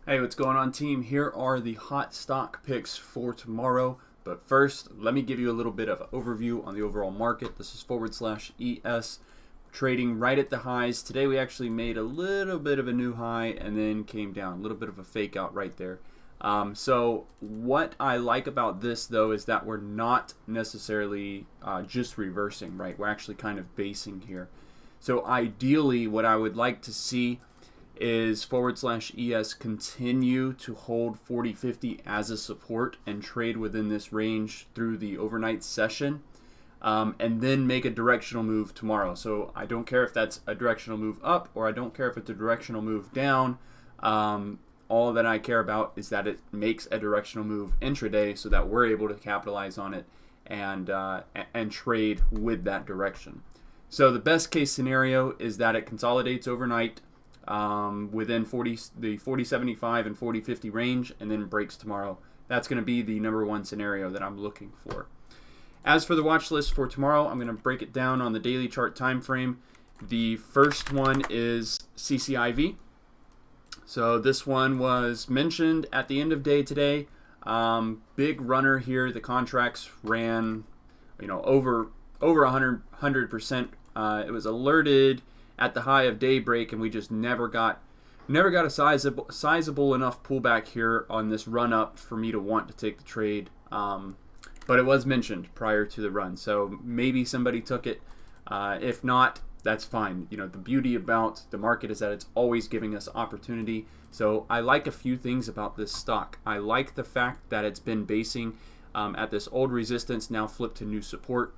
Hey, what's going on, team? Here are the hot stock picks for tomorrow. But first, let me give you a little bit of an overview on the overall market. This is /ES trading right at the highs. Today we actually made a little bit of a new high and then came down. A little bit of a fake out right there. So what I like about this, though, is that we're not necessarily just reversing, right? We're actually kind of basing here. So ideally, what I would like to see is /ES continue to hold 40.50 as a support and trade within this range through the overnight session, and then make a directional move tomorrow. So I don't care if that's a directional move up or I don't care if it's a directional move down. All that I care about is that it makes a directional move intraday so that we're able to capitalize on it and trade with that direction. So the best case scenario is that it consolidates overnight within the 40.75 and 40.50 range and then breaks tomorrow. That's going to be the number one scenario that I'm looking for. As for the watch list for tomorrow, I'm going to break it down on the daily chart time frame. The first one is CCIV. So this one was mentioned at the end of day today. Big runner here. The contracts ran, over 100%. It was alerted at the high of daybreak, and we just never got a sizable enough pullback here on this run up for me to want to take the trade. But it was mentioned prior to the run, so maybe somebody took it. If not, that's fine. The beauty about the market is that it's always giving us opportunity. So I like a few things about this stock. I like the fact that it's been basing at this old resistance, now flipped to new support.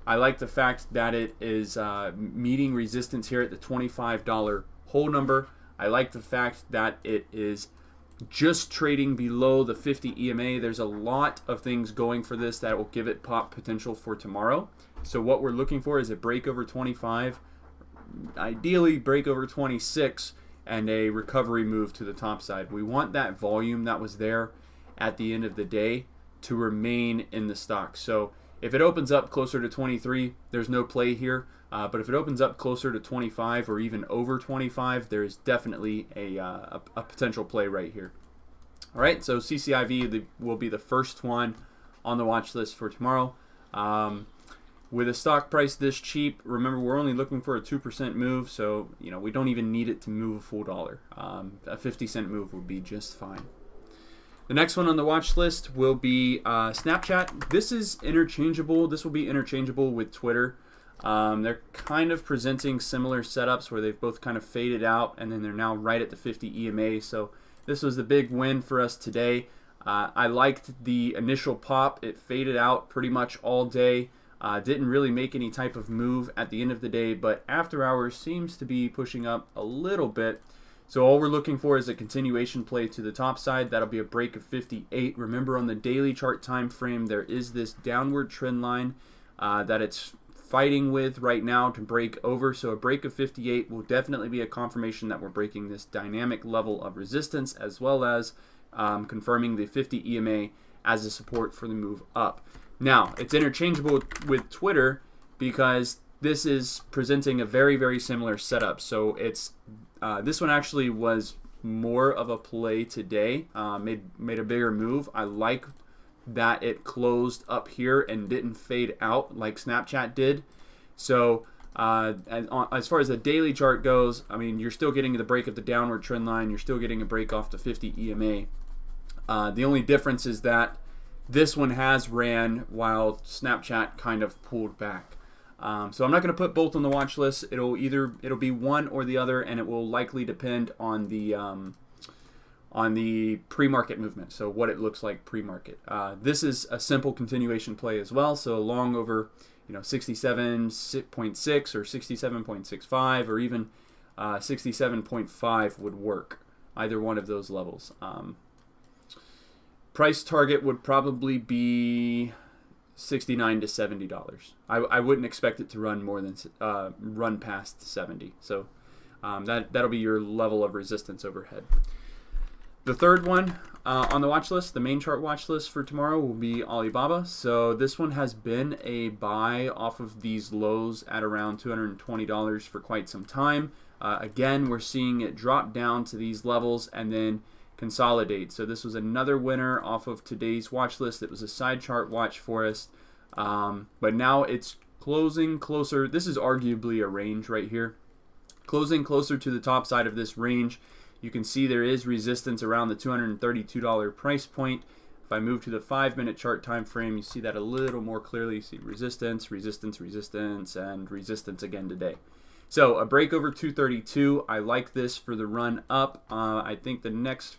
I like the fact that it is meeting resistance here at the $25 whole number. I like the fact that it is just trading below the 50 EMA. There's a lot of things going for this that will give it pop potential for tomorrow. So what we're looking for is a break over 25, ideally break over 26, and a recovery move to the top side. We want that volume that was there at the end of the day to remain in the stock. So if it opens up closer to 23, there's no play here. But if it opens up closer to 25 or even over 25, there's definitely a potential play right here. All right, so CCIV will be the first one on the watch list for tomorrow. With a stock price this cheap, remember we're only looking for a 2% move, so we don't even need it to move a full dollar. A 50-cent move would be just fine. The next one on the watch list will be Snapchat. This is interchangeable. This will be interchangeable with Twitter. They're kind of presenting similar setups where they've both kind of faded out and then they're now right at the 50 EMA. So this was the big win for us today. I liked the initial pop. It faded out pretty much all day. Didn't really make any type of move at the end of the day, but after hours seems to be pushing up a little bit. So all we're looking for is a continuation play to the top side. That'll be a break of 58. Remember, on the daily chart time frame, there is this downward trend line that it's fighting with right now to break over. So a break of 58 will definitely be a confirmation that we're breaking this dynamic level of resistance, as well as confirming the 50 EMA as a support for the move up. Now, it's interchangeable with Twitter because this is presenting a very, very similar setup. So it's this one actually was more of a play today, made a bigger move. I like that it closed up here and didn't fade out like Snapchat did. So as far as the daily chart goes, I mean, you're still getting the break of the downward trend line. You're still getting a break off the 50 EMA. The only difference is that this one has ran while Snapchat kind of pulled back. So I'm not going to put both on the watch list. It'll be one or the other, and it will likely depend on the pre-market movement. So what it looks like pre-market. This is a simple continuation play as well. So long over 67.6 or 67.65 or even 67.5 would work. Either one of those levels. Price target would probably be $69 to $70. I wouldn't expect it to run more than run past 70. So that'll be your level of resistance overhead. The third one on the watch list, the main chart watch list for tomorrow, will be Alibaba. So this one has been a buy off of these lows at around $220 for quite some time. Again, we're seeing it drop down to these levels and then consolidate. So this was another winner off of today's watch list. It was a side chart watch for us, but now it's closing closer. This is arguably a range right here, closing closer to the top side of this range. You can see there is resistance around the $232 price point. If I move to the 5-minute chart time frame, you see that a little more clearly. You see resistance, resistance, resistance, and resistance again today. So a break over 232. I like this for the run up. I think the next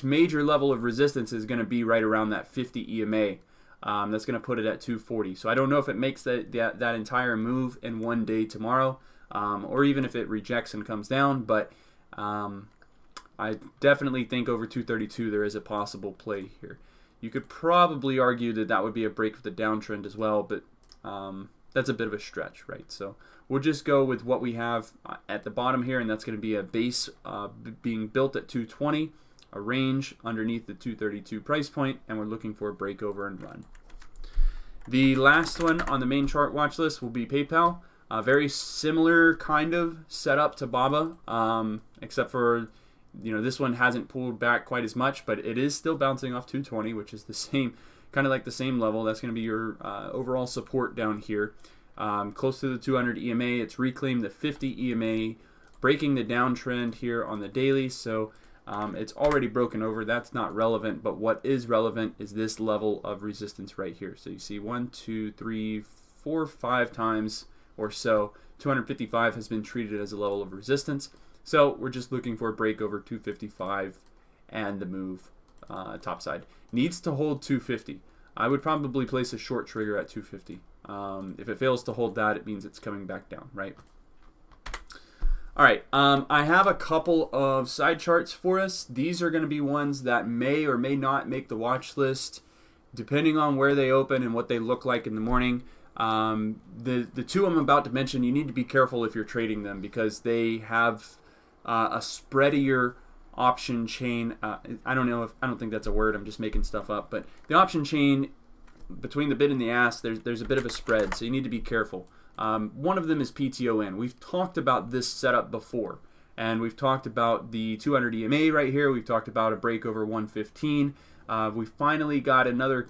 major level of resistance is going to be right around that 50 EMA. That's going to put it at 240. So I don't know if it makes that entire move in one day tomorrow, or even if it rejects and comes down, but I definitely think over 232 there is a possible play here. You could probably argue that that would be a break of the downtrend as well, but that's a bit of a stretch, right? So we'll just go with what we have at the bottom here, and that's going to be a base being built at 220, a range underneath the 232 price point, and we're looking for a breakover and run. The last one on the main chart watch list will be PayPal. Very similar kind of setup to BABA, except for this one hasn't pulled back quite as much, but it is still bouncing off 220, which is the same, kind of like the same level. That's going to be your overall support down here, close to the 200 EMA. It's reclaimed the 50 EMA, breaking the downtrend here on the daily. So it's already broken over. That's not relevant, but what is relevant is this level of resistance right here. So you see 1, 2, 3, 4, 5 times or so 255 has been treated as a level of resistance. So we're just looking for a break over 255 and the move topside. Needs to hold 250. I would probably place a short trigger at 250. If it fails to hold that, it means it's coming back down, right? All right, I have a couple of side charts for us. These are going to be ones that may or may not make the watch list, depending on where they open and what they look like in the morning. The two I'm about to mention, you need to be careful if you're trading them because they have a spreadier option chain. I don't think that's a word. I'm just making stuff up. But the option chain between the bid and the ask, there's a bit of a spread, so you need to be careful. One of them is PTON. We've talked about this setup before, and we've talked about the 200 EMA right here. We've talked about a break over 115. We finally got another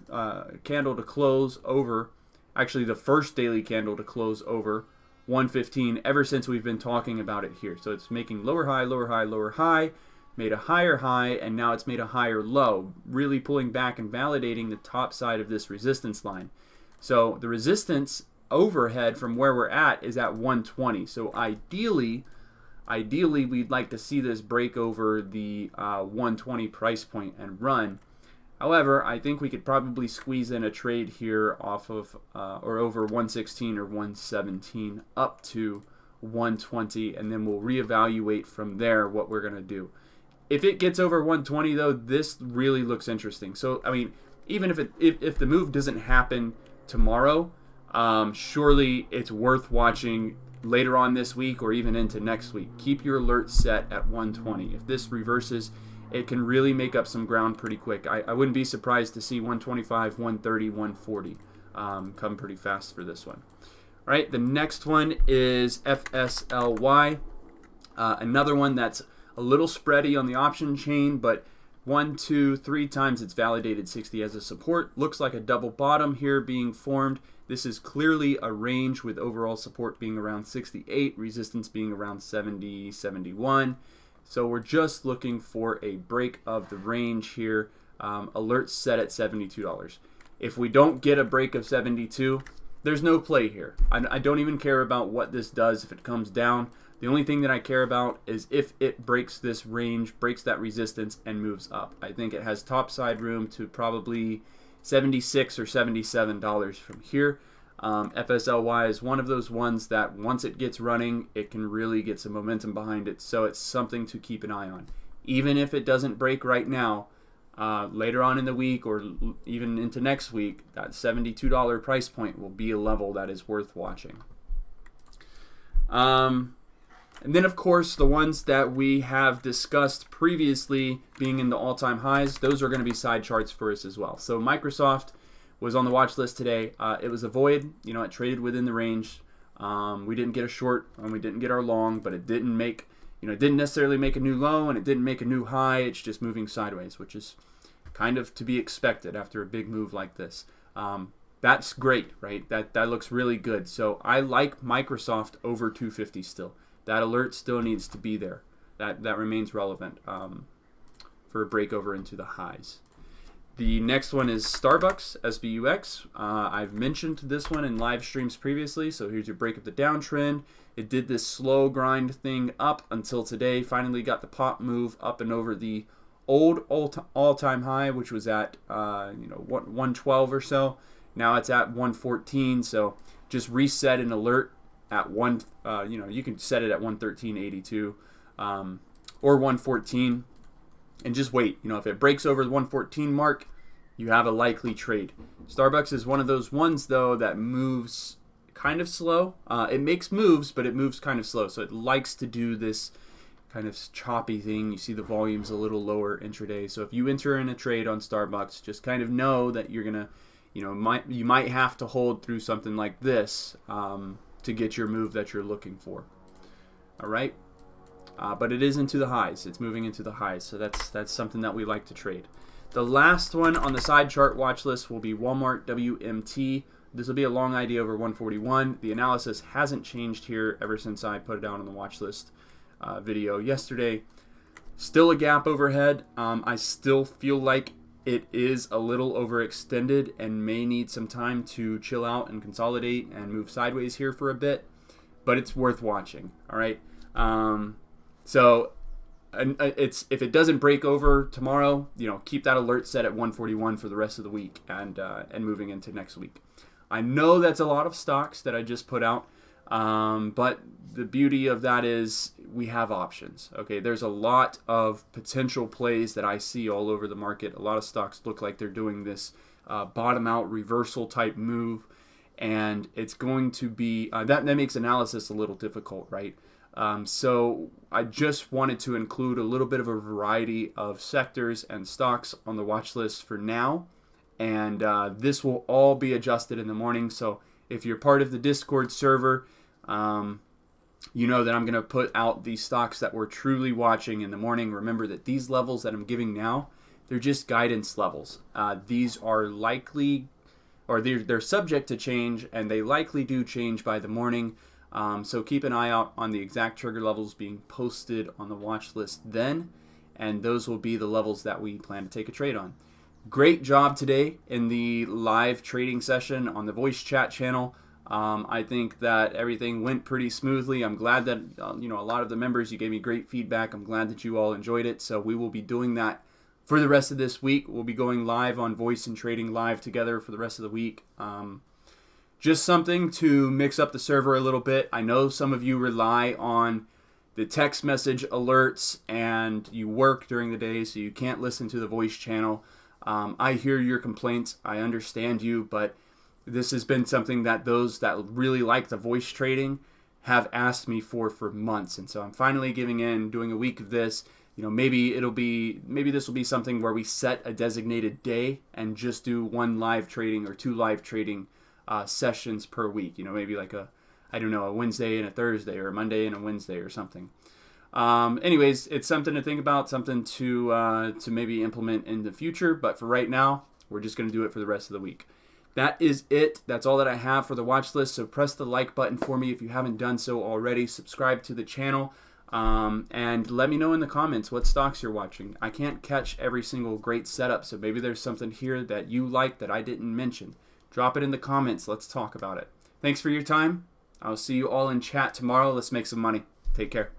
candle to close over. Actually, the first daily candle to close over 115 ever since we've been talking about it here. So it's making lower high, lower high, lower high, made a higher high, and now it's made a higher low, really pulling back and validating the top side of this resistance line. So the resistance overhead from where we're at is at 120. So ideally we'd like to see this break over the 120 price point and run. However, I think we could probably squeeze in a trade here off of or over 116 or 117 up to 120, and then we'll reevaluate from there what we're going to do. If it gets over 120 though, this really looks interesting. So I mean, even if the move doesn't happen tomorrow, surely it's worth watching later on this week or even into next week. Keep your alerts set at 120. If this reverses, it can really make up some ground pretty quick. I wouldn't be surprised to see 125, 130, 140 come pretty fast for this one. All right, the next one is FSLY. Another one that's a little spready on the option chain, but 1, 2, 3 times it's validated 60 as a support. Looks like a double bottom here being formed. This is clearly a range with overall support being around 68, resistance being around 70, 71. So we're just looking for a break of the range here. Alerts set at $72. If we don't get a break of 72, there's no play here. I don't even care about what this does if it comes down. The only thing that I care about is if it breaks this range, breaks that resistance, and moves up. I think it has topside room to probably $76 or $77 from here. FSLY is one of those ones that once it gets running, it can really get some momentum behind it. So it's something to keep an eye on. Even if it doesn't break right now, later on in the week or even into next week, that $72 price point will be a level that is worth watching. And then, of course, the ones that we have discussed previously being in the all-time highs, those are going to be side charts for us as well. So Microsoft was on the watch list today. It was a void. It traded within the range. We didn't get a short and we didn't get our long, but it didn't make, it didn't necessarily make a new low and it didn't make a new high. It's just moving sideways, which is kind of to be expected after a big move like this. That's great, right? That looks really good. So I like Microsoft over 250 still. That alert still needs to be there. That remains relevant for a breakover into the highs. The next one is StarBucks, SBUX. I've mentioned this one in live streams previously, so here's your break of the downtrend. It did this slow grind thing up until today, finally got the pop move up and over the old all-time high, which was at 112 or so. Now it's at 114, so just reset an alert at you can set it at 113.82 or 114. And just wait. If it breaks over the 114 mark, you have a likely trade. StarBucks is one of those ones, though, that moves kind of slow. It makes moves, but it moves kind of slow. So it likes to do this kind of choppy thing. You see the volume's a little lower intraday. So if you enter in a trade on StarBucks, just kind of know that you're going to, you might have to hold through something like this to get your move that you're looking for. All right? But it is into the highs. It's moving into the highs, so that's something that we like to trade. The last one on the side chart watch list will be Walmart WMT. This will be a long ID over 141. The analysis hasn't changed here ever since I put it out on the watch list video yesterday. Still a gap overhead. I still feel like it is a little overextended and may need some time to chill out and consolidate and move sideways here for a bit, but it's worth watching. All right. So if it doesn't break over tomorrow, keep that alert set at 141 for the rest of the week and moving into next week. I know that's a lot of stocks that I just put out, but the beauty of that is we have options. Okay, there's a lot of potential plays that I see all over the market. A lot of stocks look like they're doing this bottom out reversal type move, and it's going to be that makes analysis a little difficult, right? So I just wanted to include a little bit of a variety of sectors and stocks on the watch list for now. And this will all be adjusted in the morning. So if you're part of the Discord server, you know that I'm going to put out the stocks that we're truly watching in the morning. Remember that these levels that I'm giving now, they're just guidance levels. These are likely, or they're subject to change, and they likely do change by the morning. So keep an eye out on the exact trigger levels being posted on the watch list then, and those will be the levels that we plan to take a trade on. Great job today in the live trading session on the voice chat channel. I think that everything went pretty smoothly. I'm glad that a lot of the members, you gave me great feedback. I'm glad that you all enjoyed it. So we will be doing that for the rest of this week. We'll be going live on Voice and Trading Live together for the rest of the week. Just something to mix up the server a little bit. I know some of you rely on the text message alerts and you work during the day, so you can't listen to the voice channel. I hear your complaints. I understand you, but this has been something that those that really like the voice trading have asked me for months. And so I'm finally giving in, doing a week of this. Maybe this will be something where we set a designated day and just do one live trading or two live trading sessions per week. Maybe like a Wednesday and a Thursday, or a Monday and a Wednesday or something. Anyways, it's something to think about, something to maybe implement in the future. But for right now, we're just going to do it for the rest of the week. That is it. That's all that I have for the watch list. So press the like button for me if you haven't done so already. Subscribe to the channel. And let me know in the comments what stocks you're watching. I can't catch every single great setup, so maybe there's something here that you like that I didn't mention. Drop it in the comments. Let's talk about it. Thanks for your time. I'll see you all in chat tomorrow. Let's make some money. Take care.